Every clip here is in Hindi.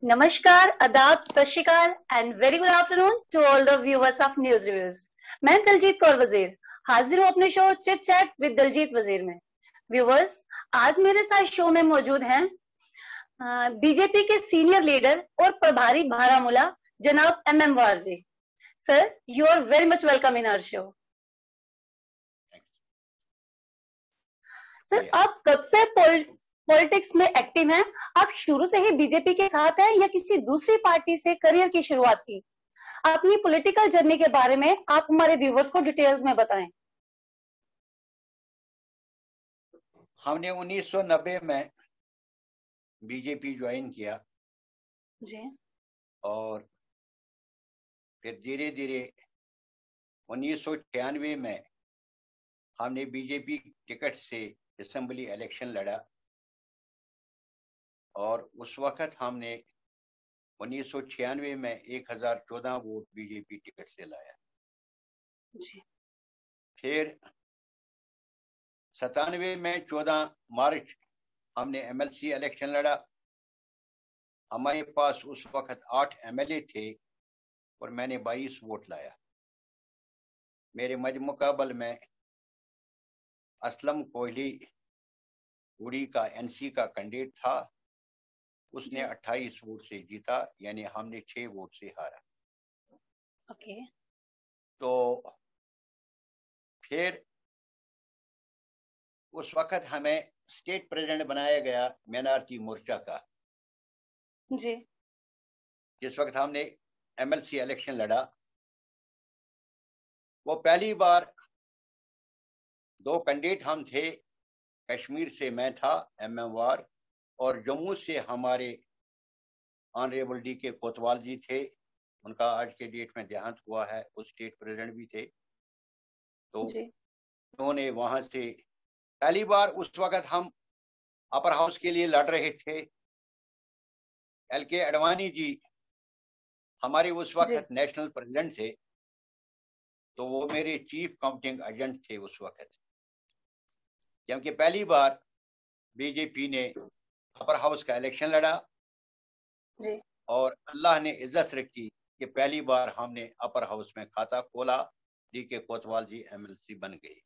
नमस्कार, आदाब, Sat Sri Akal and very good afternoon to all the viewers of News Reviews. मैं दलजीत कौर वजीर हाजिर हूँ अपने show chit chat with Daljeet Wazir में। व्यूअर्स, आज मेरे साथ शो में मौजूद हैं बीजेपी के सीनियर लीडर और प्रभारी बारामूला जनाब MM वार जी। Sir, you are very much welcome in our show. Sir, आप कब से पॉलिटिक्स में एक्टिव हैं? आप शुरू से ही बीजेपी के साथ हैं या किसी दूसरी पार्टी से करियर की शुरुआत की? अपनी पॉलिटिकल जर्नी के बारे में आप हमारे व्यूवर्स को डिटेल्स में बताएं। हमने 1990 में बीजेपी ज्वाइन किया जी। और फिर धीरे धीरे 1996 में हमने बीजेपी टिकट से असेंबली इलेक्शन लड़ा और उस वक्त हमने 1996 में 1014 वोट बीजेपी टिकट से लाया। जी। फिर 97 में 14 मार्च हमने MLC इलेक्शन लड़ा। हमारे पास उस वक्त 8 MLA थे और मैंने 22 वोट लाया। मेरे मजमुकाबल में असलम कोहली उड़ी का NC का कैंडिडेट था, उसने 28 वोट से जीता, यानी हमने 6 वोट से हारा। ओके। तो फिर उस वक्त हमें स्टेट प्रेसिडेंट बनाया गया माइनॉरिटी मोर्चा का। जी। जिस वक्त हमने MLC इलेक्शन लड़ा, वो पहली बार 2 कैंडिडेट हम थे। कश्मीर से मैं था MM वार, और जम्मू से हमारे ऑनरेबल DK कोतवाल जी थे। उनका आज के डेट में देहांत हुआ है, वो स्टेट प्रेसिडेंट भी थे। तो उन्होंने वहां से पहली बार, उस वक्त हम अपर हाउस के लिए लड़ रहे थे। LK अडवाणी जी हमारे उस वक्त नेशनल प्रेसिडेंट थे, तो वो मेरे चीफ काउंटिंग एजेंट थे उस वक्त। क्योंकि पहली बार बीजेपी ने अपर हाउस का इलेक्शन लड़ा जी। और अल्लाह ने इज्जत रखी कि पहली बार हमने अपर हाउस में खाता खोला। DK कोतवाल जी MLC बन गए।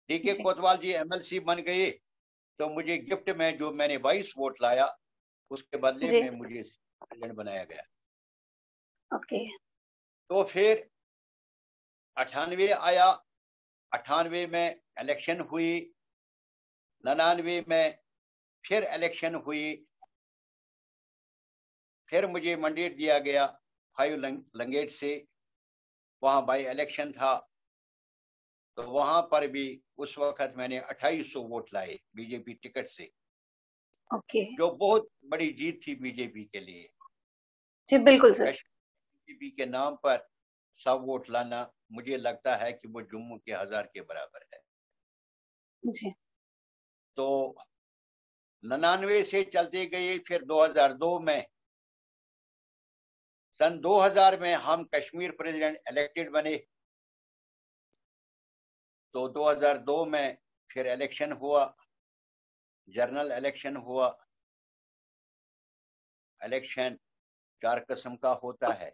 DK कोतवाल जी MLC बन गए, तो मुझे गिफ्ट में जो मैंने 22 वोट लाया, उसके बदले में मुझे प्रेसिडेंट बनाया गया। ओके। तो फिर 98 आया, 98 में इलेक्शन हुई, 99 में फिर इलेक्शन हुई। फिर मुझे मैंडेट दिया गया 5 लंगेट से, वहां बाई इलेक्शन था, तो वहां पर भी उस वक्त मैंने 2800 वोट लाए बीजेपी टिकट से। ओके। जो बहुत बड़ी जीत थी बीजेपी के लिए। जी बिल्कुल सर। बीजेपी के नाम पर 100 वोट लाना, मुझे लगता है कि वो जम्मू के 1000 के बराबर है। जी। तो 99 से चलते गए, फिर 2002 में, सन 2000 में हम कश्मीर प्रेसिडेंट इलेक्टेड बने। तो 2002 में फिर इलेक्शन हुआ, जनरल इलेक्शन हुआ। इलेक्शन 4 किस्म का होता है।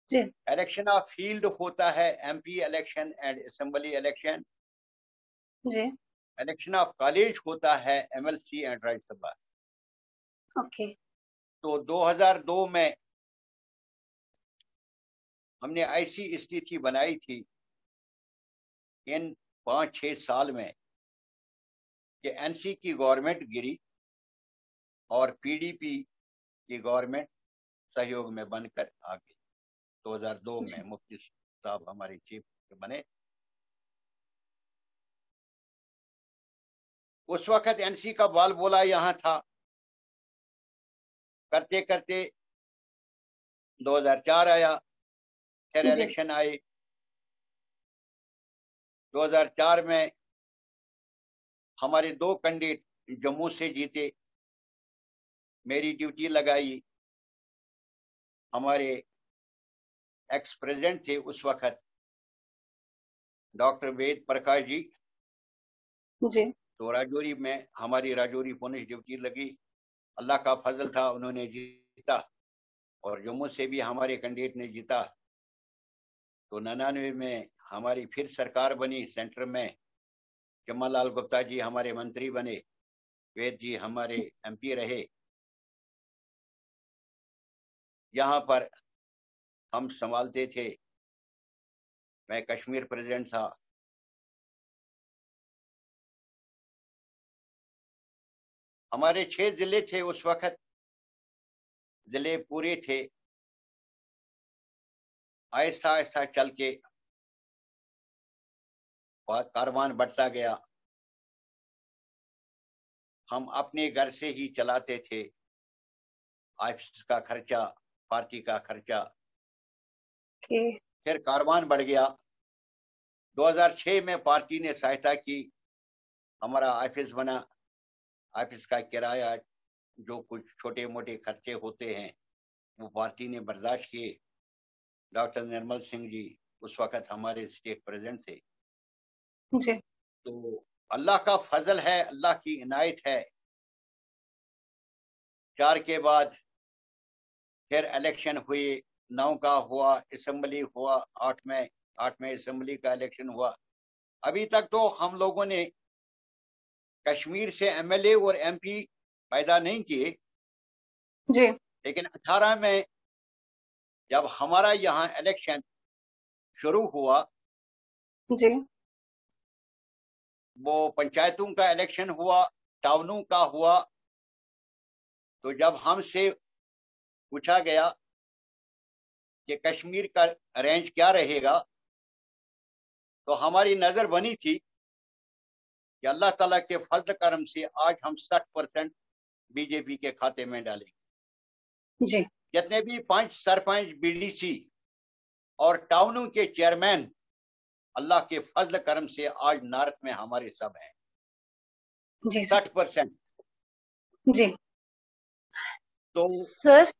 जी। इलेक्शन ऑफ फील्ड होता है, MP election and assembly election. जी। इलेक्शन ऑफ कॉलेज होता है, MLC एंड राज्यसभा। ओके। तो 2002 में हमने ऐसी स्थिति बनाई थी इन 5-6 साल में कि NC की गवर्नमेंट गिरी और PDP की गवर्नमेंट सहयोग में बनकर आ गई। 2002 में मुफ्ती साहब हमारे चीफ बने। उस वक्त NC का बाल बोला यहाँ था। करते करते 2004 आया, फिर इलेक्शन आए। 2004 में हमारे 2 कैंडिडेट जम्मू से जीते। मेरी ड्यूटी लगाई हमारे एक्स प्रेसिडेंट थे उस वक्त, डॉक्टर वेद प्रकाश जी। जी। तो राजौरी में हमारी राजौरी पुलिस ड्यूटी लगी अल्लाह का फजल था, उन्होंने जीता और जम्मू से भी हमारे कैंडिडेट ने जीता। तो 99 में हमारी फिर सरकार बनी सेंटर में, जम्मा लाल गुप्ता जी हमारे मंत्री बने, वेद जी हमारे एमपी रहे। यहाँ पर हम संभालते थे, मैं कश्मीर प्रेसिडेंट था। हमारे 6 जिले थे उस वक्त, जिले पूरे थे। आहिस्ता आहिस्ता चल के कारवान बढ़ता गया। हम अपने घर से ही चलाते थे, ऑफिस का खर्चा, पार्टी का खर्चा। फिर कारवान बढ़ गया। 2006 में पार्टी ने सहायता की, हमारा ऑफिस बना। ऑफिस का किराया, जो कुछ छोटे मोटे खर्चे होते हैं, वो पार्टी ने बर्दाश्त किए। डॉक्टर निर्मल सिंह जी उस वक्त हमारे स्टेट प्रेसिडेंट थे जी। तो अल्लाह का फजल है, अल्लाह की इनायत है। 4 के बाद फिर इलेक्शन हुए, 9 का हुआ, असेंबली हुआ, 8 में असेंबली का इलेक्शन हुआ। अभी तक तो हम लोगों ने कश्मीर से एमएलए और एमपी पैदा नहीं किए जी। लेकिन 18 में जब हमारा यहाँ इलेक्शन शुरू हुआ, जी। वो पंचायतों का इलेक्शन हुआ, टाउनों का हुआ। तो जब हमसे पूछा गया कि कश्मीर का रेंज क्या रहेगा, तो हमारी नजर बनी थी कि अल्लाह ताला के फजल करम से आज हम 60% बीजेपी के खाते में डालेंगे जी। जितने भी 5 सरपंच, बीडीसी और टाउनों के चेयरमैन, अल्लाह के फजल करम से आज नारत में हमारे सब हैं जी। 60%। जी। तो सर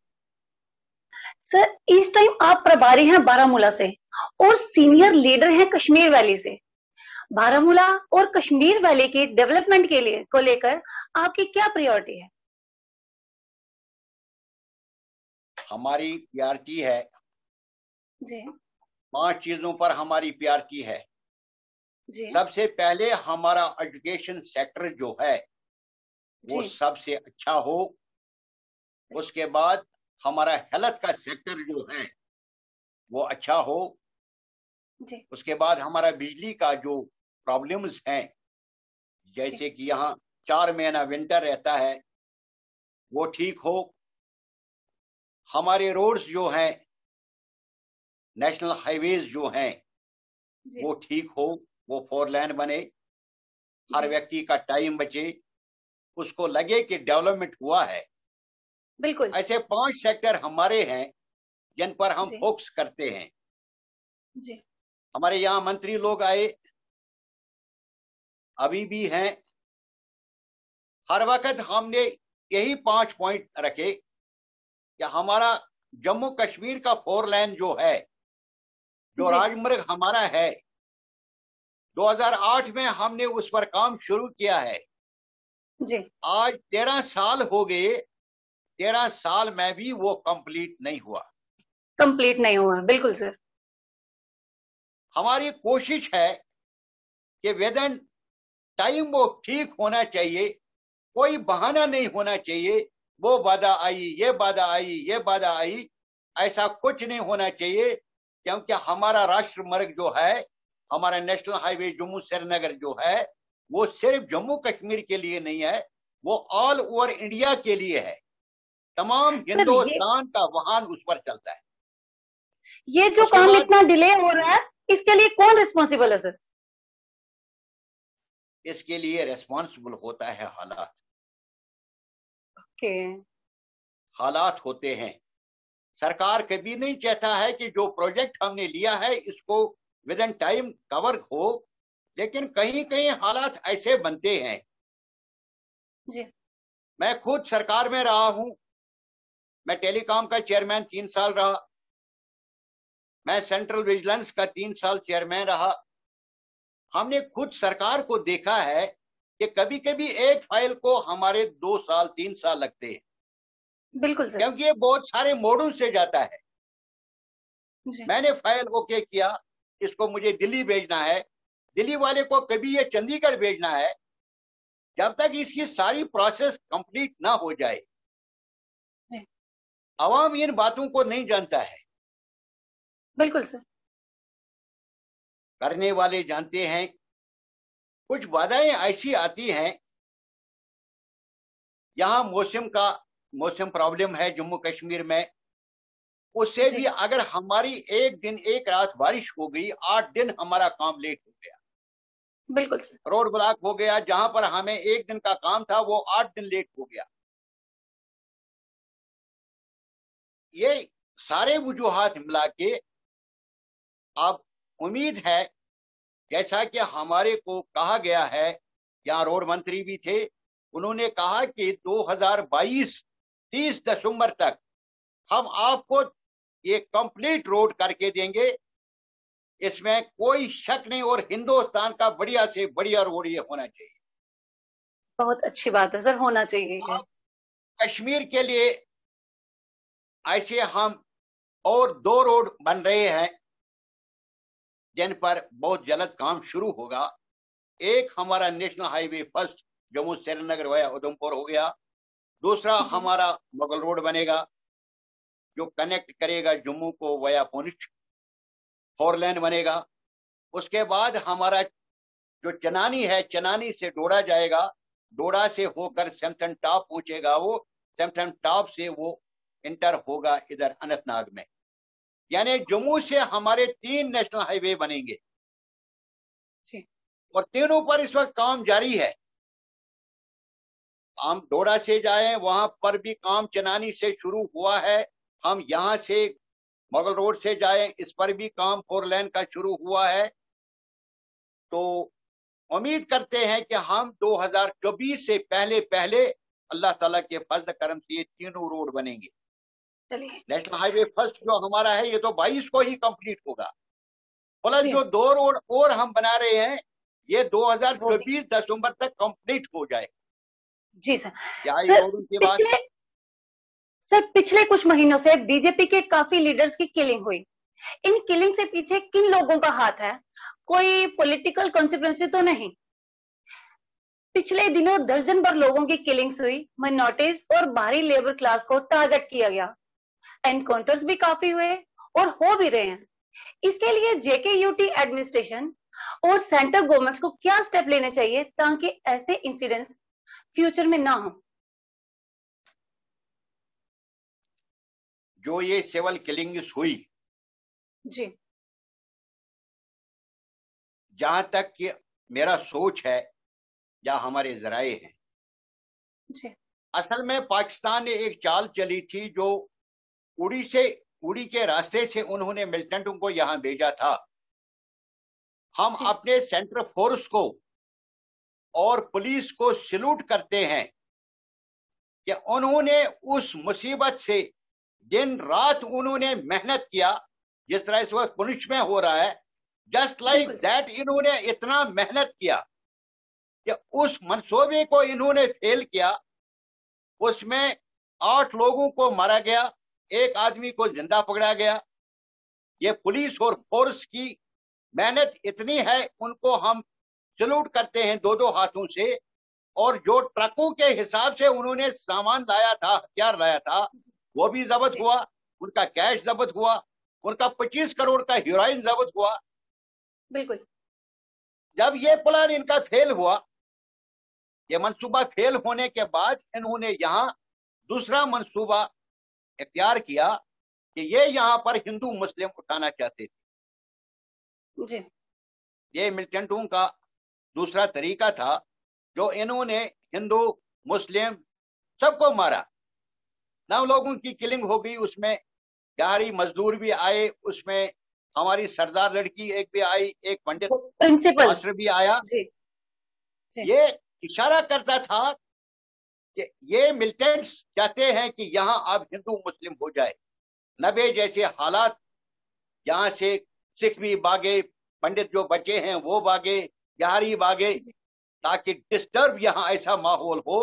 इस टाइम आप प्रभारी हैं बारामूला से और सीनियर लीडर हैं कश्मीर वैली से। बारामूला और कश्मीर वैली की डेवलपमेंट के लिए को लेकर आपकी क्या प्रायोरिटी है? हमारी प्रायोरिटी है जी। 5 चीजों पर हमारी प्रायोरिटी है। जी। सबसे पहले हमारा एजुकेशन सेक्टर जो है वो सबसे अच्छा हो। उसके बाद हमारा हेल्थ का सेक्टर जो है वो अच्छा हो। जी। उसके बाद हमारा बिजली का जो प्रॉब्लम्स हैं, जैसे कि यहाँ 4 महीना विंटर रहता है, वो ठीक हो। हमारे रोड्स जो हैं, नेशनल हाईवेज जो हैं, वो ठीक हो, वो 4 लेन बने, हर व्यक्ति का टाइम बचे, उसको लगे कि डेवलपमेंट हुआ है। बिल्कुल। ऐसे 5 सेक्टर हमारे हैं जिन पर हम फोकस करते हैं। जी। हमारे यहाँ मंत्री लोग आए, अभी भी हैं। हर वक्त हमने यही 5 पॉइंट रखे कि हमारा जम्मू कश्मीर का 4 लेन जो है, जो राजमार्ग हमारा है, 2008 में हमने उस पर काम शुरू किया है। जी। आज 13 साल हो गए, 13 साल में भी वो कंप्लीट नहीं हुआ। बिल्कुल सर। हमारी कोशिश है कि विद इन टाइम वो ठीक होना चाहिए, कोई बहाना नहीं होना चाहिए। वो बाधा आई, ये बाधा आई, ये बाधा आई, ऐसा कुछ नहीं होना चाहिए। क्योंकि हमारा राष्ट्र मार्ग जो है, हमारा नेशनल हाईवे जम्मू श्रीनगर जो है, वो सिर्फ जम्मू कश्मीर के लिए नहीं है, वो ऑल ओवर इंडिया के लिए है। तमाम हिंदुस्तान का वाहन उस पर चलता है। ये जो काम इतना डिले हो रहा है, इसके लिए कौन रिस्पॉन्सिबल है सर? इसके लिए रिस्पॉन्सिबल होता है हालात। हालात होते हैं। सरकार कभी नहीं चाहता है कि जो प्रोजेक्ट हमने लिया है इसको विद इन टाइम कवर हो, लेकिन कहीं कहीं हालात ऐसे बनते हैं। जी। मैं खुद सरकार में रहा हूं, मैं टेलीकॉम का चेयरमैन 3 साल रहा, मैं सेंट्रल विजिलेंस का 3 साल चेयरमैन रहा। हमने खुद सरकार को देखा है कि कभी कभी एक फाइल को हमारे 2 साल 3 साल लगते हैं। बिल्कुल सर। क्योंकि ये बहुत सारे मोडों से जाता है। जी। मैंने फाइल ओके किया, इसको मुझे दिल्ली भेजना है, दिल्ली वाले को कभी ये चंडीगढ़ भेजना है। जब तक इसकी सारी प्रोसेस कंप्लीट ना हो जाए, जी। आवाम इन बातों को नहीं जानता है। बिल्कुल सर। करने वाले जानते हैं। कुछ बाधाएं ऐसी आती हैं, यहाँ मौसम प्रॉब्लम है जम्मू कश्मीर में। उससे जी। भी अगर हमारी एक दिन एक रात बारिश हो गई, 8 दिन हमारा काम लेट हो गया, बिल्कुल सर। रोड ब्लॉक हो गया। जहां पर हमें एक दिन का काम था वो 8 दिन लेट हो गया। ये सारे वजूहात मिला के अब उम्मीद है, जैसा कि हमारे को कहा गया है, यहाँ रोड मंत्री भी थे, उन्होंने कहा कि 2022 30 दिसंबर तक हम आपको ये कंप्लीट रोड करके देंगे। इसमें कोई शक नहीं, और हिंदुस्तान का बढ़िया से बढ़िया रोड ये होना चाहिए। बहुत अच्छी बात है सर, होना चाहिए ये। कश्मीर के लिए ऐसे हम और 2 रोड बन रहे हैं जिन पर बहुत जल्द काम शुरू होगा। एक हमारा national highway first Jammu Srinagar via Udhampur हो गया। दूसरा हमारा मुगल रोड बनेगा जो कनेक्ट करेगा जम्मू को वाया पुंछ, 4 लेन बनेगा। उसके बाद हमारा जो चनानी है, चनानी से डोडा जाएगा, डोडा से होकर सैमथन टॉप पहुंचेगा, वो सैमथन टॉप से वो इंटर होगा इधर अनंतनाग में। यानी जम्मू से हमारे 3 नेशनल हाईवे बनेंगे और तीनों पर इस वक्त काम जारी है। हम डोडा से जाएं, वहां पर भी काम चनानी से शुरू हुआ है। हम यहां से मुगल रोड से जाएं, इस पर भी काम 4 लेन का शुरू हुआ है। तो उम्मीद करते हैं कि हम 2024 से पहले पहले अल्लाह ताला के फजल करम से ये तीनों रोड बनेंगे। नेशनल हाईवे फर्स्ट जो हमारा है ये तो 22 को ही कंप्लीट होगा, प्लस जो 2 रोड और हम बना रहे हैं ये 2024 दिसंबर तक कंप्लीट हो जाए। जी सर। पिछले कुछ महीनों से बीजेपी के काफी लीडर्स की किलिंग हुई। इन किलिंग से पीछे किन लोगों का हाथ है? कोई पॉलिटिकल कॉन्सिक्वेंस तो नहीं? पिछले दिनों दर्जन भर लोगों की किलिंग्स हुई, माइनॉरिटीज और बाहरी लेबर क्लास को टारगेट किया गया। एनकाउंटर्स भी काफी हुए और हो भी रहे हैं। इसके लिए जेकेयूटी एडमिनिस्ट्रेशन और सेंट्रल गवर्नमेंट को क्या स्टेप लेने चाहिए ताकि ऐसे इंसिडेंट्स फ्यूचर में ना हो? जो ये सिविल किलिंग्स हुई जी, जहां तक कि मेरा सोच है या हमारे जराए हैं जी, असल में पाकिस्तान ने एक चाल चली थी जो उड़ी के रास्ते से उन्होंने मिलिटेंटों को यहां भेजा था। हम अपने सेंट्रल फोर्स को और पुलिस को सैल्यूट करते हैं कि उन्होंने उस मुसीबत से दिन रात उन्होंने मेहनत किया, जिस तरह इस वक्त पुंछ में हो रहा है। जस्ट लाइक दैट इन्होंने इतना मेहनत किया कि उस मंसूबे को इन्होंने फेल किया। उसमें 8 लोगों को मारा गया, 1 आदमी को जिंदा पकड़ा गया। ये पुलिस और फोर्स की मेहनत इतनी है, उनको हम सैल्यूट करते हैं 2-2 हाथों से। और जो ट्रकों के हिसाब से उन्होंने सामान लाया था, हथियार लाया था, वो भी जब्त हुआ, उनका कैश जब्त हुआ, उनका 25 करोड़ का हीरोइन जब्त हुआ। बिल्कुल। जब ये प्लान इनका फेल हुआ, ये मंसूबा फेल होने के बाद इन्होंने यहां दूसरा मंसूबा इख्तियार किया कि ये यहां पर हिंदू मुस्लिम उठाना चाहते थे। जी। ये मिलिटेंटों का दूसरा तरीका था, जो इन्होंने हिंदू मुस्लिम सबको मारा। 9 लोगों की किलिंग हो गई, उसमें बिहारी मजदूर भी आए, उसमें हमारी सरदार लड़की एक भी आई, एक पंडित प्रिंसिपल मास्टर भी आया। जी, जी। ये इशारा करता था कि ये मिलिटेंट्स चाहते हैं कि यहां अब हिंदू मुस्लिम हो जाए। 90 जैसे हालात, यहां से सिख भी भागे, पंडित जो बचे हैं वो भागे, बिहारी भागे, ताकि डिस्टर्ब यहां ऐसा माहौल हो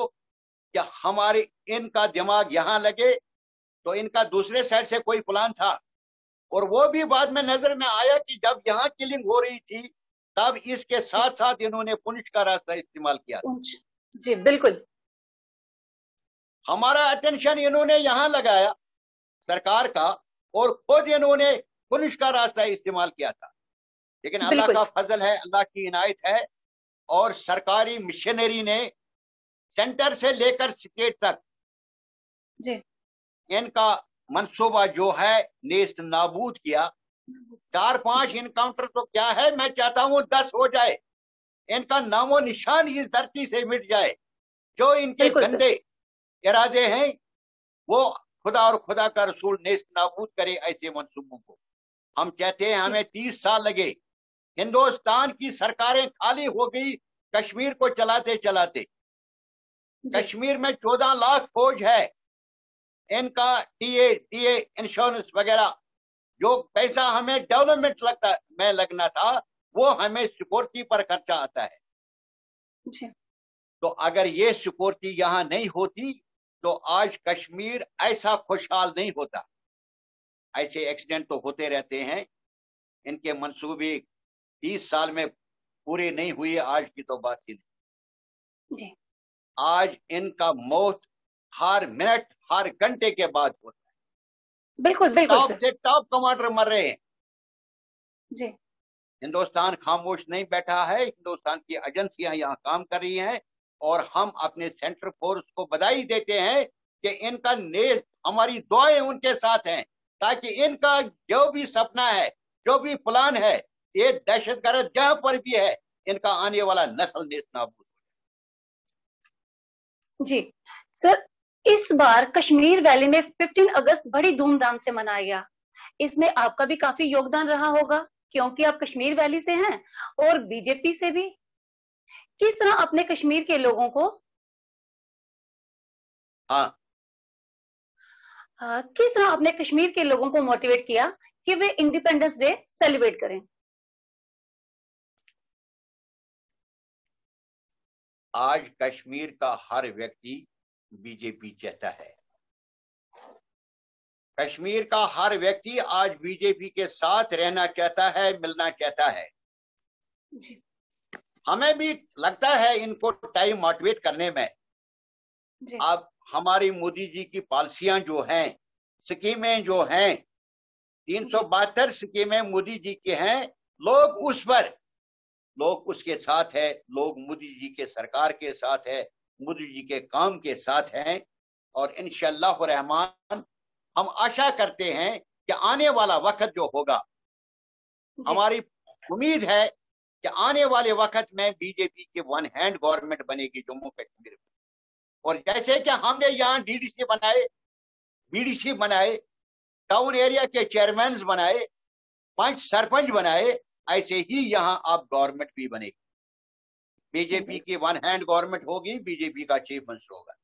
कि हमारे इनका दिमाग यहाँ लगे, तो इनका दूसरे साइड से कोई प्लान था। और वो भी बाद में नजर में आया कि जब यहाँ किलिंग हो रही थी तब इसके साथ साथ इन्होंने पुलिस का रास्ता इस्तेमाल किया। जी बिल्कुल। हमारा अटेंशन इन्होंने यहाँ लगाया सरकार का, और खुद इन्होंने पुलिस का रास्ता इस्तेमाल किया था। लेकिन अल्लाह का फजल है, अल्लाह की इनायत है, और सरकारी मिशनरी ने सेंटर से लेकर स्टेट तक जी इनका मंसूबा जो है नेस्त नाबूद किया। 4-5 इनकाउंटर तो क्या है, मैं चाहता हूं 10 हो जाए, इनका नामो निशान इस धरती से मिट जाए। जो इनके गंदे इरादे हैं वो खुदा और खुदा का रसूल नेस्त नाबूद करे ऐसे मंसूबों को। हम चाहते हैं हमें 30 साल लगे, हिंदुस्तान की सरकारें खाली हो गई कश्मीर को चलाते चलाते। कश्मीर में 14 लाख फौज है, इनका टीए इंश्योरेंस वगैरह, जो पैसा हमें डेवलपमेंट में लगना था वो हमें सिक्योरिटी पर खर्चा आता है। जी। तो अगर ये सिक्योरिटी यहाँ नहीं होती तो आज कश्मीर ऐसा खुशहाल नहीं होता। ऐसे एक्सीडेंट तो होते रहते हैं, इनके मंसूबे 30 साल में पूरे नहीं हुए, आज की तो बात ही नहीं। जी। आज इनका मौत हर मिनट हर घंटे के बाद होता है। बिल्कुल बिल्कुल। टॉप से टॉप कमांडर मर रहे हैं। जी। हिंदुस्तान खामोश नहीं बैठा है, हिंदुस्तान की एजेंसियां यहाँ काम कर रही हैं, और हम अपने सेंट्रल फोर्स को बधाई देते हैं कि इनका नेज, हमारी दुआएं उनके साथ हैं, ताकि इनका जो भी सपना है, जो भी प्लान है, ये दहशतगर्द जहां पर भी है, इनका आने वाला नस्ल नेस्त नाबूद। जी सर, इस बार कश्मीर वैली में 15 अगस्त बड़ी धूमधाम से मनाया गया। इसमें आपका भी काफी योगदान रहा होगा, क्योंकि आप कश्मीर वैली से हैं और बीजेपी से भी। किस तरह अपने कश्मीर के लोगों को किस तरह अपने कश्मीर के लोगों को मोटिवेट किया कि वे इंडिपेंडेंस डे सेलिब्रेट करें? आज कश्मीर का हर व्यक्ति बीजेपी चाहता है। कश्मीर का हर व्यक्ति आज बीजेपी के साथ रहना चाहता है, मिलना चाहता है। जी। हमें भी लगता है इनको टाइम मोटिवेट करने में। जी। अब हमारी मोदी जी की पॉलिसियां जो हैं, स्कीमें जो हैं, 372 स्कीमें मोदी जी की हैं, लोग उसके साथ है, लोग मोदी जी के सरकार के साथ है, मोदी जी के काम के साथ हैं। और इंशाअल्लाह रहमान हम आशा करते हैं कि आने वाला वक्त जो होगा, हमारी उम्मीद है कि आने वाले वक्त में बीजेपी की वन हैंड गवर्नमेंट बनेगी जम्मू कश्मीर में। और जैसे कि हमने यहाँ डीडीसी बनाए, बीडीसी बनाए, टाउन एरिया के चेयरमैन बनाए, 5 सरपंच बनाए, ऐसे ही यहाँ अब गवर्नमेंट भी बनेगी। बीजेपी की वन हैंड गवर्नमेंट होगी, बीजेपी का चीफ मिनिस्टर होगा।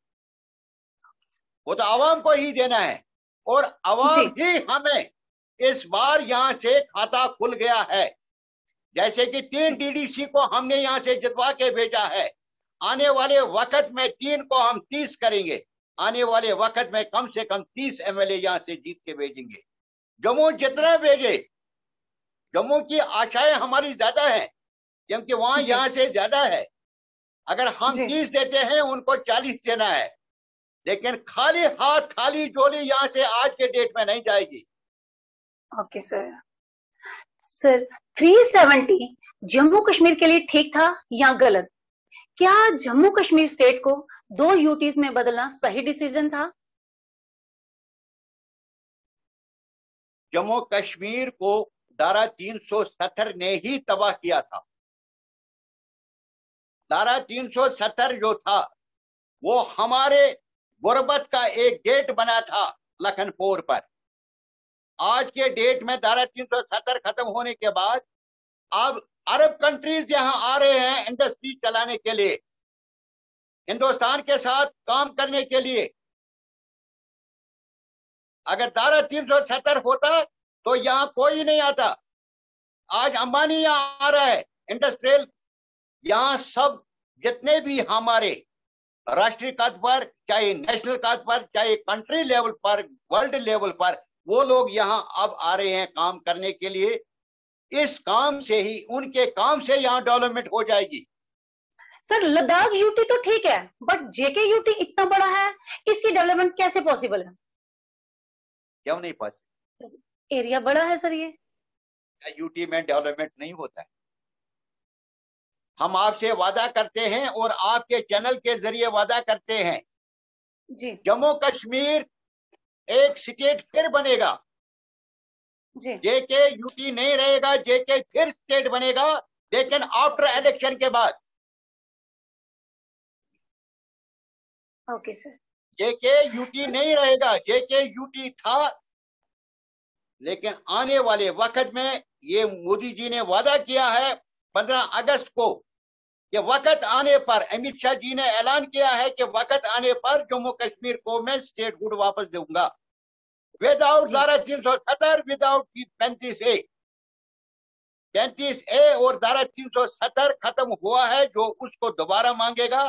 वो तो आवाम को ही देना है, और आवाम ही हमें इस बार यहाँ से खाता खुल गया है। जैसे कि 3 डीडीसी को हमने यहाँ से जितवा के भेजा है, आने वाले वक्त में 3 को हम 30 करेंगे। आने वाले वक्त में कम से कम 30 एमएलए यहाँ से जीत के भेजेंगे। जम्मू जितना भेजे, जम्मू की आशाएं हमारी ज्यादा है, क्योंकि वहां यहाँ से ज्यादा है। अगर हम 30 देते हैं, उनको 40 देना है, लेकिन खाली हाथ खाली झोली यहाँ से आज के डेट में नहीं जाएगी। Okay sir. Sir 370 Jammu Kashmir के लिए ठीक था या गलत? क्या जम्मू कश्मीर स्टेट को 2 यूटीज में बदलना सही डिसीजन था? जम्मू कश्मीर को धारा 370 ने ही तबाह किया था। धारा 370 जो था वो हमारे गुर्बत का एक गेट बना था लखनपुर पर। आज के डेट में धारा 370 खत्म होने के बाद अब अरब कंट्रीज यहां आ रहे हैं इंडस्ट्री चलाने के लिए, हिंदुस्तान के साथ काम करने के लिए। अगर धारा 370 होता तो यहां कोई नहीं आता। आज अंबानी यहां आ रहा है, इंडस्ट्रियल, यहां सब जितने भी हमारे राष्ट्रीय कद पर, चाहे नेशनल कद पर, चाहे कंट्री लेवल पर, वर्ल्ड लेवल पर, वो लोग यहाँ अब आ रहे हैं काम करने के लिए। इस काम से ही, उनके काम से यहाँ डेवलपमेंट हो जाएगी। सर लद्दाख यूटी तो ठीक है, बट जेके यूटी इतना बड़ा है, इसकी डेवलपमेंट कैसे पॉसिबल है? क्यों नहीं पॉसिबल? एरिया बड़ा है सर। ये यूटी में डेवलपमेंट नहीं होता है। हम आपसे वादा करते हैं और आपके चैनल के जरिए वादा करते हैं जी, जम्मू कश्मीर एक स्टेट फिर बनेगा। जी, जेके यूटी नहीं रहेगा, जेके फिर स्टेट बनेगा, लेकिन आफ्टर इलेक्शन के बाद। Okay sir. जेके यूटी नहीं रहेगा, जेके यूटी था, लेकिन आने वाले वक्त में ये मोदी जी ने वादा किया है 15 अगस्त को कि वक्त आने पर, अमित शाह जी ने ऐलान किया है कि वक्त आने पर जम्मू कश्मीर को मैं स्टेटहुड वापस दूंगा, विदाउट धारा 370, विदाउट 35A। 35A और धारा 370 खत्म हुआ है। जो उसको दोबारा मांगेगा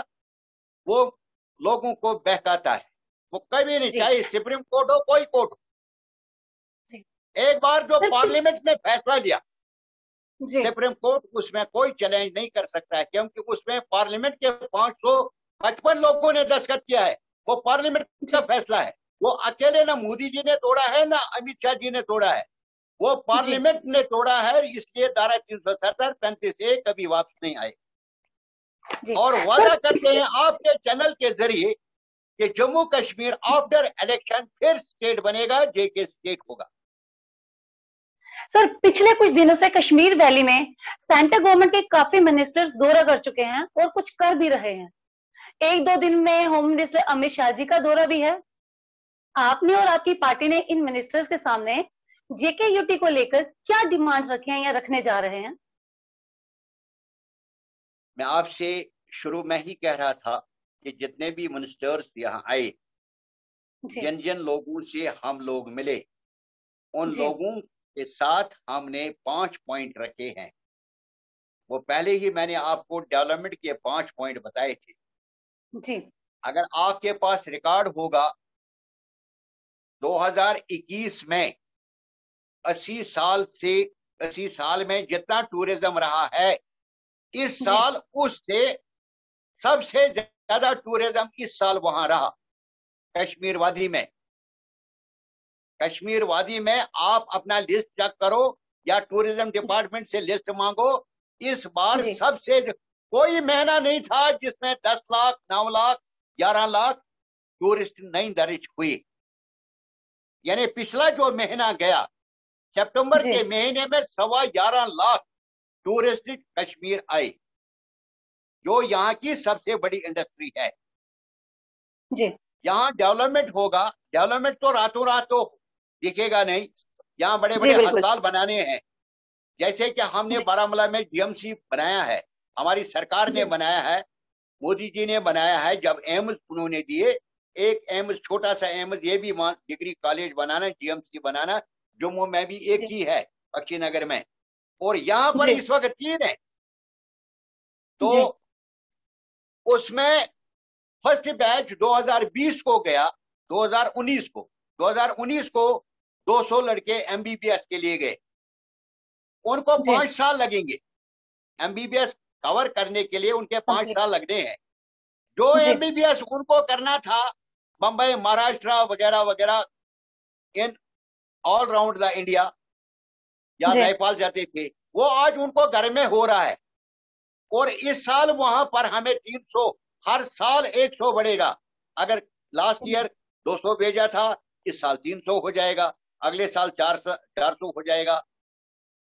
वो लोगों को बहकाता है। वो कभी नहीं, चाहे सुप्रीम कोर्ट हो, कोई कोर्ट हो। एक बार जो पार्लियामेंट में फैसला लिया, सुप्रीम कोर्ट उसमें कोई चैलेंज नहीं कर सकता है, क्योंकि उसमें पार्लियामेंट के 555 लोगों ने दस्तखत किया है। वो पार्लियामेंट का फैसला है। वो अकेले ना मोदी जी ने तोड़ा है, ना अमित शाह जी ने तोड़ा है, वो पार्लियामेंट ने तोड़ा है। इसलिए धारा 370, 35A कभी वापस नहीं आए। और वादा करते हैं आपके चैनल के जरिए कि जम्मू कश्मीर आफ्टर इलेक्शन फिर स्टेट बनेगा, जेके स्टेट होगा। सर पिछले कुछ दिनों से कश्मीर वैली में सेंट्रल गवर्नमेंट के काफी मिनिस्टर्स दौरा कर चुके हैं और कुछ कर भी रहे हैं। एक दो दिन में होम मिनिस्टर अमित शाह जी का दौरा भी है। आपने और आपकी पार्टी ने इन मिनिस्टर्स के सामने जेके यूटी को लेकर क्या डिमांड्स रखे हैं या रखने जा रहे हैं? मैं आपसे शुरू में ही कह रहा था कि जितने भी मिनिस्टर्स यहाँ आए, जिन जिन लोगों से हम लोग मिले, उन लोगों के साथ हमने 5 पॉइंट रखे हैं। वो पहले ही मैंने आपको डेवलपमेंट के 5 पॉइंट बताए थे जी। अगर आपके पास रिकॉर्ड होगा, 2021 में 80 साल में जितना टूरिज्म रहा है, इस साल उससे सबसे ज्यादा टूरिज्म इस साल वहां रहा, कश्मीर वादी में। कश्मीर वादी में आप अपना लिस्ट चेक करो या टूरिज्म डिपार्टमेंट से लिस्ट मांगो। इस बार सबसे, कोई महीना नहीं था जिसमें 10 लाख, 9 लाख, 11 लाख टूरिस्ट नहीं दर्ज हुई। यानी पिछला जो महीना गया, सितंबर के महीने में 11.25 लाख टूरिस्ट कश्मीर आए, जो यहाँ की सबसे बड़ी इंडस्ट्री है। यहाँ डेवलपमेंट होगा। डेवलपमेंट तो रातों रात तो दिखेगा नहीं। यहाँ बड़े बड़े अस्पताल बनाने हैं, जैसे कि हमने बारामूला में डीएमसी बनाया है, हमारी सरकार ने बनाया है, मोदी जी ने बनाया है। जब एम्स उन्होंने दिए, एक एम्स, छोटा सा एम्स, ये भी डिग्री कॉलेज बनाना, डीएमसी बनाना, जम्मू में भी एक ही है, बख्शीनगर में, और यहाँ पर इस वक्त 3 है। तो उसमें फर्स्ट बैच 2020 को गया, 2019 को 200 लड़के एमबीबीएस के लिए गए। उनको 5 साल लगेंगे एमबीबीएस कवर करने के लिए, उनके 5 साल लगने हैं। जो एमबीबीएस उनको करना था बंबई, महाराष्ट्र वगैरह वगैरह, in all round the India, या नेपाल जाते थे, वो आज उनको घर में हो रहा है। और इस साल वहां पर हमें 300, हर साल 100 बढ़ेगा। अगर लास्ट ईयर 200 भेजा था, इस साल 300 हो जाएगा, अगले साल 400 हो जाएगा।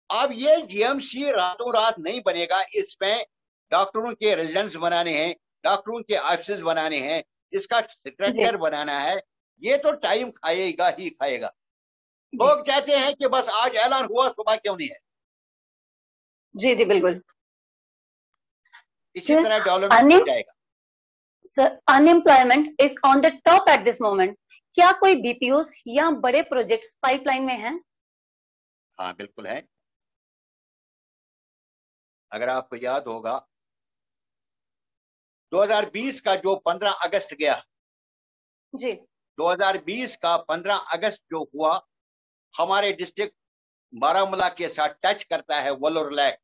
अब ये जीएमसी रातों रात नहीं बनेगा। इसमें डॉक्टरों के रेजिडेंस बनाने हैं, डॉक्टरों के ऑफिस बनाने हैं, इसका स्ट्रक्चर बनाना है। ये तो टाइम खाएगा ही खाएगा। लोग कहते हैं कि बस आज ऐलान हुआ, सुबह क्यों नहीं है। जी जी बिल्कुल। इसी तरह डेवलपमेंट हो जाएगा। Sir unemployment is on the top at this moment. क्या कोई बीपीओस या बड़े प्रोजेक्ट्स पाइपलाइन में हैं? हाँ बिल्कुल है। अगर आपको याद होगा 2020 का जो 15 अगस्त गया जी, 2020 का 15 अगस्त जो हुआ, हमारे डिस्ट्रिक्ट बारामूला के साथ टच करता है वोलर लैक।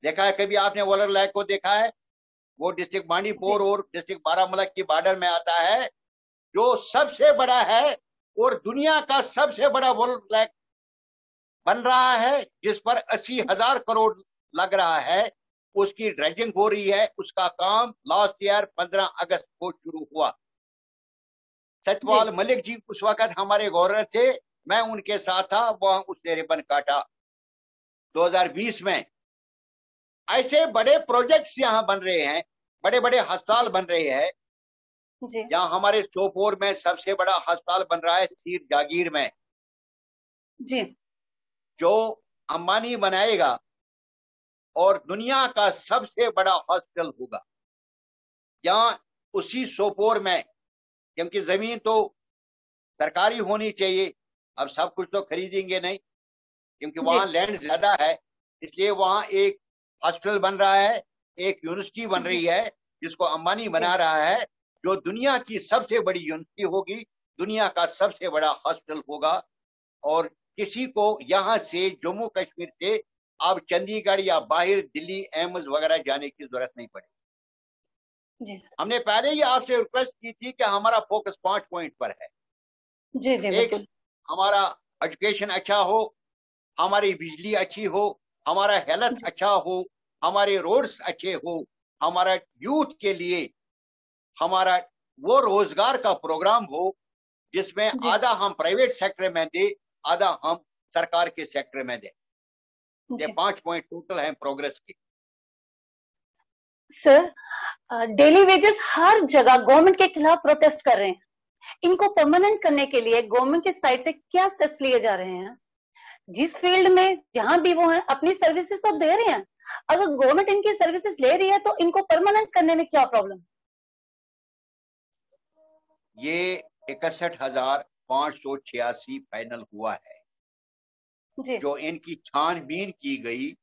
देखा है कभी आपने वोलर लैक को देखा है? वो डिस्ट्रिक्ट बांडीपुर और डिस्ट्रिक्ट बारामूला की बॉर्डर में आता है, जो सबसे बड़ा है और दुनिया का सबसे बड़ा वोलर लैक बन रहा है, जिस पर 80,000 करोड़ लग रहा है। उसकी ड्रेजिंग हो रही है। उसका काम लास्ट ईयर 15 अगस्त को शुरू हुआ। सत्यपाल मलिक जी उस वक्त हमारे गवर्नर थे, मैं उनके साथ था, वहां उसने रिबन काटा 2020 में। ऐसे बड़े प्रोजेक्ट्स यहाँ बन रहे हैं, बड़े बड़े अस्पताल बन रहे हैं। यहाँ हमारे सोपोर में सबसे बड़ा अस्पताल बन रहा है सीर जागीर में, जी, जो अंबानी बनाएगा और दुनिया का सबसे बड़ा हॉस्पिटल होगा। यहाँ उसी सोपोर में, क्योंकि जमीन तो सरकारी होनी चाहिए, अब सब कुछ तो खरीदेंगे नहीं, क्योंकि वहां लैंड ज्यादा है, इसलिए वहां एक हॉस्पिटल बन रहा है, एक यूनिवर्सिटी बन रही है जिसको अंबानी बना रहा है, जो दुनिया की सबसे बड़ी यूनिवर्सिटी होगी, दुनिया का सबसे बड़ा हॉस्पिटल होगा। और किसी को यहाँ से जम्मू कश्मीर से अब चंडीगढ़ या बाहर दिल्ली एम्स वगैरह जाने की जरूरत नहीं पड़ेगी। हमने पहले ही आपसे रिक्वेस्ट की थी कि हमारा फोकस 5 पॉइंट पर है। जी, जी, एक, हमारा एजुकेशन अच्छा हो, हमारी बिजली अच्छी हो, हमारा हेल्थ अच्छा हो, हमारे रोड्स अच्छे हो, हमारा यूथ के लिए हमारा वो रोजगार का प्रोग्राम हो जिसमें आधा हम प्राइवेट सेक्टर में दे, आधा हम सरकार के सेक्टर में दे। ये 5 पॉइंट टोटल हैं प्रोग्रेस के। सर, डेली वेजेस हर जगह गवर्नमेंट के खिलाफ प्रोटेस्ट कर रहे हैं। इनको परमानेंट करने के लिए गवर्नमेंट के साइड से क्या स्टेप्स लिए जा रहे हैं? जिस फील्ड में जहां भी वो हैं अपनी सर्विसेज तो दे रहे हैं, अगर गवर्नमेंट इनकी सर्विसेज ले रही है तो इनको परमानेंट करने में क्या प्रॉब्लम? ये 61,586 फाइनल हुआ है जी। जो इनकी छानबीन की गई।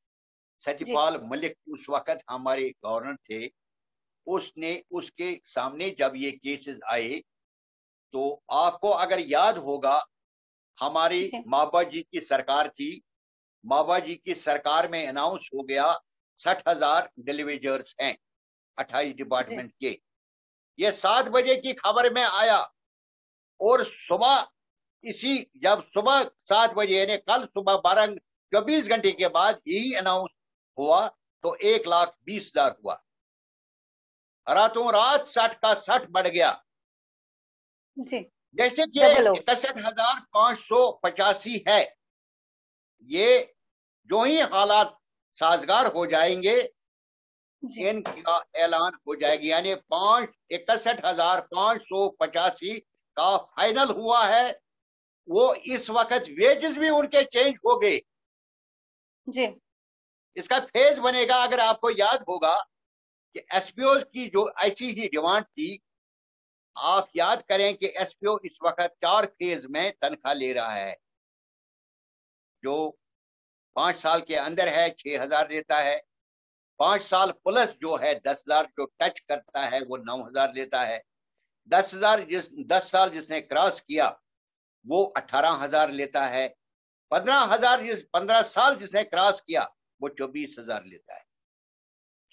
सत्यपाल मलिक उस वक्त हमारे गवर्नर थे, उसने उसके सामने जब ये केसेस आए तो आपको अगर याद होगा, हमारी माबा जी की सरकार थी, माबा जी की सरकार में अनाउंस हो गया 60,000 डिलीवरीजर्स हैं 28 डिपार्टमेंट के। ये 7 बजे की खबर में आया और सुबह जब सुबह 7 बजे यानी कल सुबह 24 घंटे के बाद यही अनाउंस हुआ तो 1,20,000 हुआ। रातों रात 60 का 60 बढ़ गया जी। जैसे कि 61,585 है। ये जो ही हालात साजगार हो जाएंगे इनका ऐलान हो जाएगी, यानी 61,585 का फाइनल हुआ है। वो इस वक्त वेजेस भी उनके चेंज हो गए जी। इसका फेज बनेगा। अगर आपको याद होगा कि एसपीओ की जो ऐसी ही डिमांड थी, आप याद करें कि एसपीओ इस वक्त 4 फेज में तनख्वाह ले रहा है। जो 5 साल के अंदर है 6,000 लेता है, 5 साल प्लस जो है 10,000 जो टच करता है वो 9,000 लेता है, 10 साल जिसने क्रॉस किया वो 18,000 लेता है, 15 साल जिसने क्रॉस किया वो 24,000 लेता है।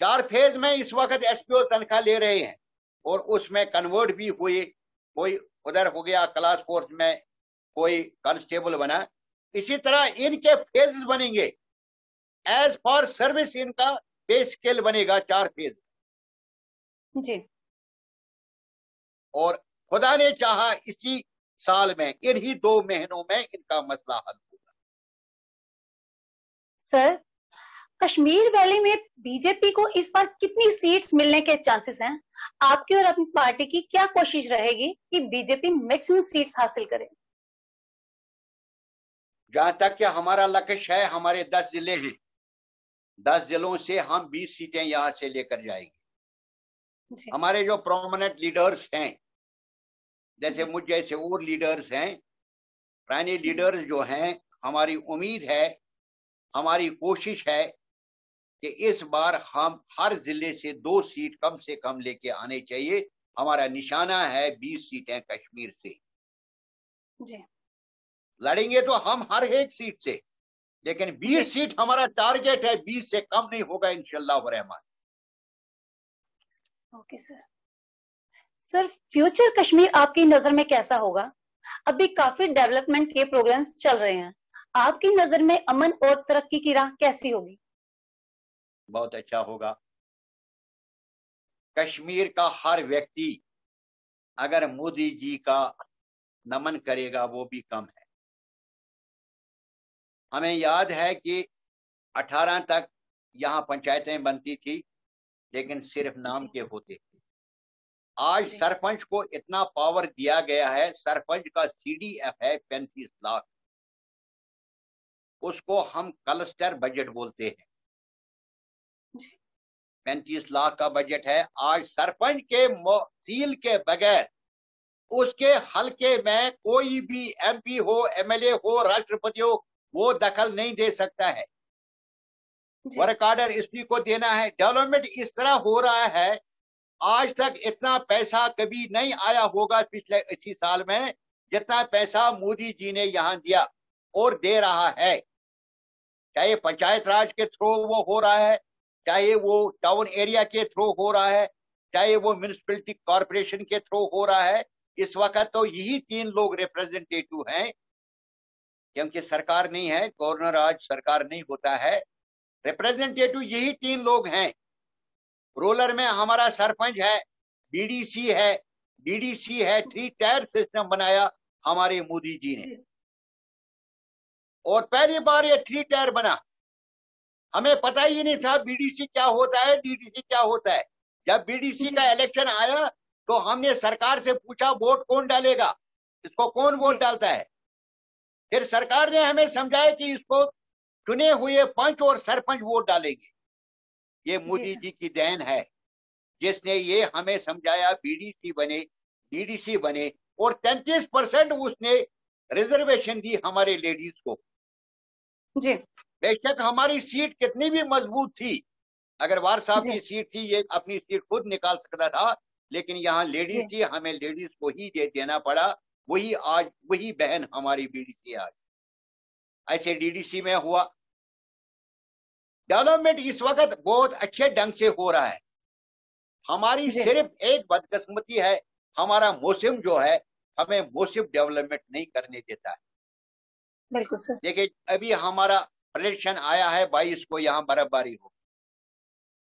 4 फेज में इस वक्त एसपीओ तनख्वाह ले रहे हैं और उसमें कन्वर्ट भी हुए। कोई उधर हो गया क्लास फोर्स में, कोई कांस्टेबल बना। इसी तरह इनके फेजेस बनेंगे एज फॉर सर्विस। इनका पे स्केल बनेगा 4 फेज जी। और खुदा ने चाहा इसी साल में, इन्हीं 2 महीनों में इनका मसला हल होगा। सर, कश्मीर वैली में बीजेपी को इस बार कितनी सीट्स मिलने के चांसेस हैं? आपकी और अपनी पार्टी की क्या कोशिश रहेगी कि बीजेपी मैक्सिमम सीट्स हासिल करे? जहां तक कि हमारा लक्ष्य है, हमारे 10 जिले हैं, 10 जिलों से हम 20 सीटें यहां से लेकर जाएंगे। हमारे जो प्रोमिनेंट लीडर्स हैं, जैसे मुझ जैसे और लीडर्स हैं, पुराने लीडर्स जो हैं, हमारी उम्मीद है, हमारी कोशिश है कि इस बार हम हर जिले से 2 सीट कम से कम लेके आने चाहिए। हमारा निशाना है 20 सीटें कश्मीर से। जी लड़ेंगे तो हम हर एक सीट से, लेकिन 20 सीट हमारा टारगेट है, 20 से कम नहीं होगा इंशाल्लाह व Rahman. Okay sir. Sir, future Kashmir आपकी नजर में कैसा होगा? अभी काफी डेवलपमेंट के प्रोग्राम्स चल रहे हैं, आपकी नजर में अमन और तरक्की की राह कैसी होगी? बहुत अच्छा होगा। कश्मीर का हर व्यक्ति अगर मोदी जी का नमन करेगा वो भी कम है। हमें याद है कि 18 तक यहाँ पंचायतें बनती थी, लेकिन सिर्फ नाम के होते थे। आज सरपंच को इतना पावर दिया गया है, सरपंच का CDF है 35 लाख, उसको हम क्लस्टर बजट बोलते हैं। 35 लाख का बजट है। आज सरपंच के सील के बगैर उसके हलके में कोई भी MP हो, MLA हो, राष्ट्रपति हो, वो दखल नहीं दे सकता है। वर्क ऑर्डर इसी को देना है। डेवलपमेंट इस तरह हो रहा है, आज तक इतना पैसा कभी नहीं आया होगा पिछले 80 साल में, जितना पैसा मोदी जी ने यहाँ दिया और दे रहा है। चाहे पंचायत राज के थ्रू वो हो रहा है, चाहे वो टाउन एरिया के थ्रू हो रहा है, चाहे वो म्युनिसिपैलिटी कॉर्पोरेशन के थ्रू हो रहा है। इस वक्त तो यही 3 लोग रिप्रेजेंटेटिव हैं, क्योंकि सरकार नहीं है, गवर्नर आज सरकार नहीं होता है, रिप्रेजेंटेटिव यही 3 लोग हैं। रूरल में हमारा सरपंच है, BDC है, DDC है। 3 टायर सिस्टम बनाया हमारे मोदी जी ने, और पहली बार ये 3 टायर बना। हमें पता ही नहीं था BDC क्या होता है, DDC क्या होता है। जब BDC का इलेक्शन आया तो हमने सरकार से पूछा वोट कौन डालेगा, इसको कौन वोट डालता है। फिर सरकार ने हमें समझाया कि इसको चुने हुए पंच और सरपंच वोट डालेंगे। ये मोदी जी की देन है, जिसने ये हमें समझाया BDC बने, DDC बने, और 33% उसने रिजर्वेशन दी हमारे लेडीज को। जी बेशक हमारी सीट कितनी भी मजबूत थी, अगर वार साहब की सीट थी ये अपनी सीट खुद निकाल सकता था, लेकिन यहाँ लेडीज थी, हमें लेडीज को ही देना पड़ा। वही आज वही बहन हमारी BDC आज। ऐसे DDC में हुआ। डेवलपमेंट इस वक्त बहुत अच्छे ढंग से हो रहा है। हमारी सिर्फ एक बदकिस्मती है, हमारा मौसम जो है हमें मौसम डेवलपमेंट नहीं करने देता है। बिल्कुल सर। देखिए अभी हमारा प्रेडिक्शन आया है 22 को यहाँ बर्फबारी हो।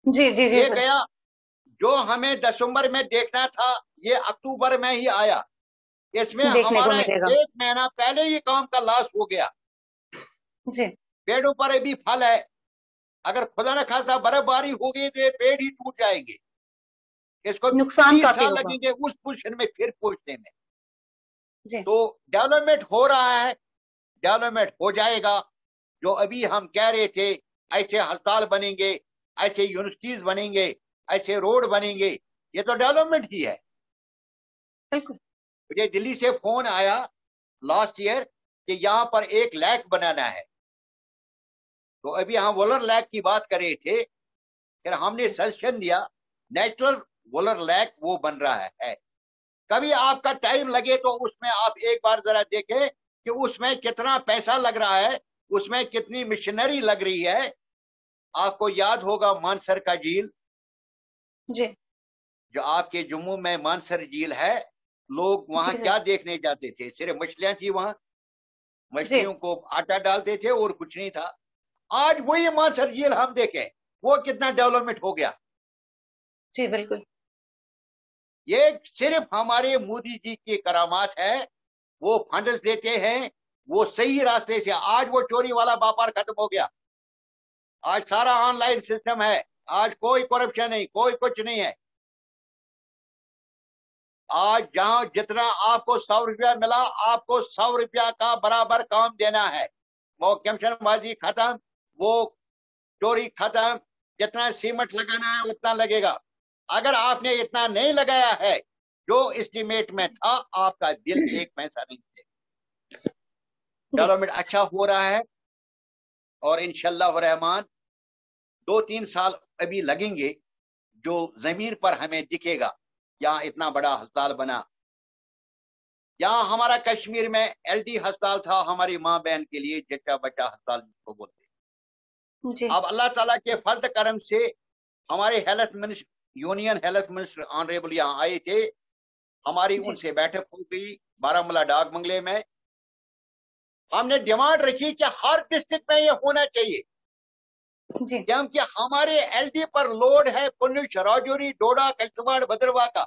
जी जी जी ये सर। गया, जो हमें दिसंबर में देखना था ये अक्टूबर में ही आया। इसमें हमारा 1 महीना पहले ही काम का लॉस हो गया। जी पेड़ों पर भी फल है, अगर खुदा न खासा बर्फबारी होगी तो ये पेड़ ही टूट जाएंगे। इसको नुकसान 30 साल लगेंगे उस पोजीशन में फिर पहुंचने में। जी। तो डेवलपमेंट हो रहा है, डेवलपमेंट हो जाएगा। जो अभी हम कह रहे थे ऐसे अस्पताल बनेंगे, ऐसे यूनिवर्सिटीज बनेंगे, ऐसे रोड बनेंगे, ये तो डेवलपमेंट ही है। मुझे दिल्ली से फोन आया लास्ट ईयर कि यहाँ पर 1 लेक बनाना है। तो अभी हम वोलर लेक की बात कर रहे थे, फिर हमने सजेशन दिया नेचुरल वोलर लेक वो बन रहा है। कभी आपका टाइम लगे तो उसमें आप एक बार जरा देखें कि उसमें कितना पैसा लग रहा है, उसमें कितनी मशीनरी लग रही है। आपको याद होगा मानसर का झील जी, जो आपके जम्मू में मानसर झील है, लोग वहां क्या देखने जाते थे? सिर्फ मछलियां थी वहां, मछलियों को आटा डालते थे और कुछ नहीं था। आज वही मानसर झील हम देखें, वो कितना डेवलपमेंट हो गया। जी बिल्कुल। ये सिर्फ हमारे मोदी जी की करामात है, वो फंड्स देते हैं, वो सही रास्ते से। आज वो चोरी वाला व्यापार खत्म हो गया, आज सारा ऑनलाइन सिस्टम है, आज कोई करप्शन नहीं, कोई कुछ नहीं है। आज जहां जितना आपको 100 रुपया मिला, आपको 100 रुपया का बराबर काम देना है। वो कमीशनबाजी खत्म, वो चोरी खत्म, जितना सीमेंट लगाना है उतना लगेगा। अगर आपने इतना नहीं लगाया है जो एस्टिमेट में था, आपका बिल 1 पैसा नहीं देगा। डेवलपमेंट अच्छा हो रहा है और इंशाल्लाह रहमान 2-3 साल अभी लगेंगे जो जमीन पर हमें दिखेगा। यहाँ इतना बड़ा अस्पताल बना, यहाँ हमारा कश्मीर में LD अस्पताल था हमारी माँ बहन के लिए, जच्चा बच्चा अस्पताल जिसको बोलते। अब अल्लाह ताला के फर्ज करम से हमारे health minister, union health minister honourable यहाँ आए थे, हमारी उनसे बैठक हो गई बारामूला डाक बंगले में। हमने डिमांड रखी कि हर डिस्ट्रिक्ट में ये होना चाहिए, क्योंकि हमारे LD पर लोड है पुंछ, राजौरी, डोडा, किश्तवाड़, भद्रवाह का।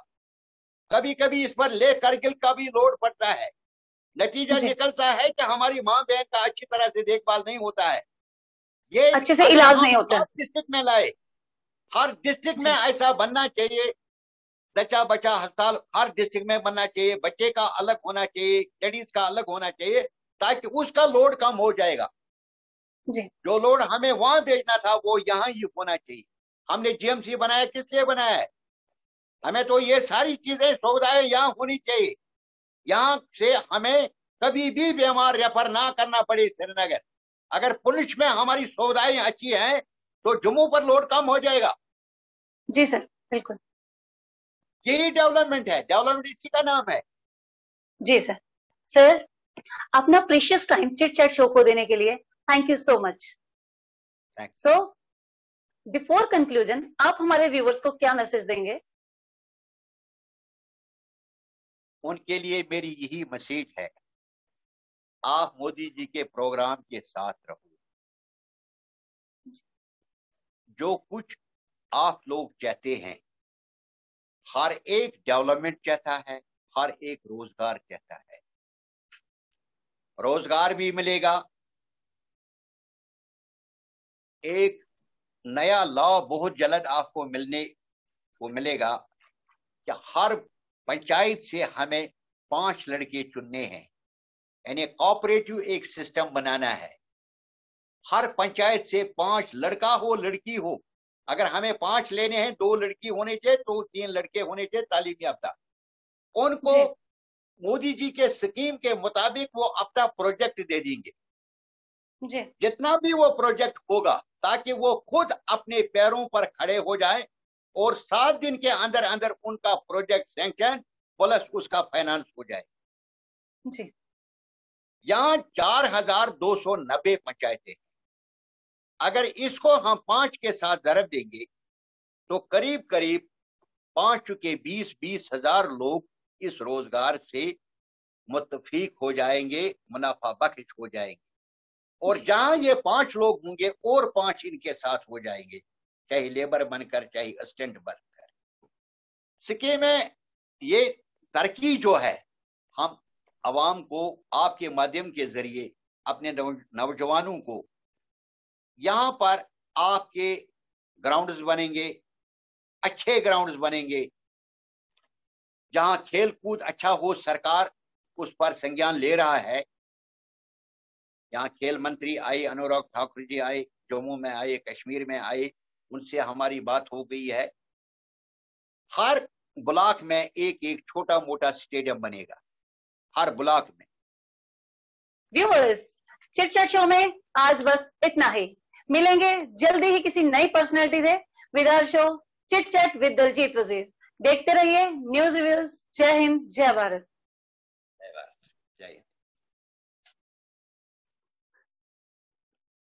कभी कभी इस पर ले करगिल का भी लोड पड़ता है। नतीजा निकलता है कि हमारी माँ बहन का अच्छी तरह से देखभाल नहीं होता है, ये अच्छे से इलाज नहीं होता। हर डिस्ट्रिक्ट में लाए, हर डिस्ट्रिक्ट में ऐसा बनना चाहिए। जच्चा बच्चा अस्पताल हर डिस्ट्रिक्ट में बनना चाहिए, बच्चे का अलग होना चाहिए, लेडीज का अलग होना चाहिए, ताकि उसका लोड कम हो जाएगा। जो लोड हमें वहां भेजना था वो यहाँ ही होना चाहिए। हमने GMC बनाया, किस लिए बनाया है? हमें तो ये सारी चीजें सुविधाएं यहाँ होनी चाहिए, यहाँ से हमें कभी भी बीमार रेफर ना करना पड़े श्रीनगर। अगर पुलिस में हमारी सुविधाएं अच्छी हैं तो जम्मू पर लोड कम हो जाएगा। जी सर, बिल्कुल यही डेवलपमेंट है, डेवलपमेंट इसी का नाम है। जी सर। सर, अपना precious time chit chat show को देने के लिए thank you so much. So before conclusion आप हमारे व्यूअर्स को क्या मैसेज देंगे? उनके लिए मेरी यही मैसेज है, आप मोदी जी के प्रोग्राम के साथ रहो। जो कुछ आप लोग चाहते हैं, हर एक डेवलपमेंट चाहता है, हर एक रोजगार चाहता है। रोजगार भी मिलेगा, एक नया लॉ बहुत जल्द आपको मिलने को मिलेगा कि हर पंचायत से हमें 5 लड़के चुनने हैं, यानी कोऑपरेटिव एक सिस्टम बनाना है। हर पंचायत से 5 लड़का हो लड़की हो, अगर हमें 5 लेने हैं, 2 लड़की होने चाहिए तो 3 लड़के होने चाहिए तालीम याफ्ता। उनको मोदी जी के स्कीम के मुताबिक वो अपना प्रोजेक्ट दे देंगे, जितना भी वो प्रोजेक्ट होगा, ताकि वो खुद अपने पैरों पर खड़े हो जाए और 7 दिन के अंदर अंदर उनका प्रोजेक्ट सैंक्शन प्लस उसका फाइनेंस हो जाए। यहाँ 4290 पंचायतें, अगर इसको हम 5 के साथ ज़रब देंगे तो करीब करीब 5 के 20 हजार लोग इस रोजगार से मुत्तफिक हो जाएंगे, मुनाफा बख्श हो जाएंगे। और जहां ये 5 लोग होंगे और 5 इनके साथ हो जाएंगे, चाहे लेबर बनकर चाहे असिस्टेंट बनकर। स्कीम में ये तरक्की जो है, हम अवाम को आपके माध्यम के जरिए अपने नौजवानों को यहाँ पर आपके ग्राउंड्स बनेंगे, अच्छे ग्राउंड्स बनेंगे, जहां खेल कूद अच्छा हो। सरकार उस पर संज्ञान ले रहा है। यहाँ खेल मंत्री आए, अनुराग ठाकुर जी आए, जम्मू में आए, कश्मीर में आए, उनसे हमारी बात हो गई है। हर ब्लॉक में एक छोटा मोटा स्टेडियम बनेगा, हर ब्लॉक में। व्यूअर्स, चिट चैट शो में आज बस इतना ही। मिलेंगे जल्दी ही किसी नई पर्सनैलिटी से with our show chit chat with Daljeet Wazir. देखते रहिए न्यूज रिव्यूज। जय हिंद, जय भारत।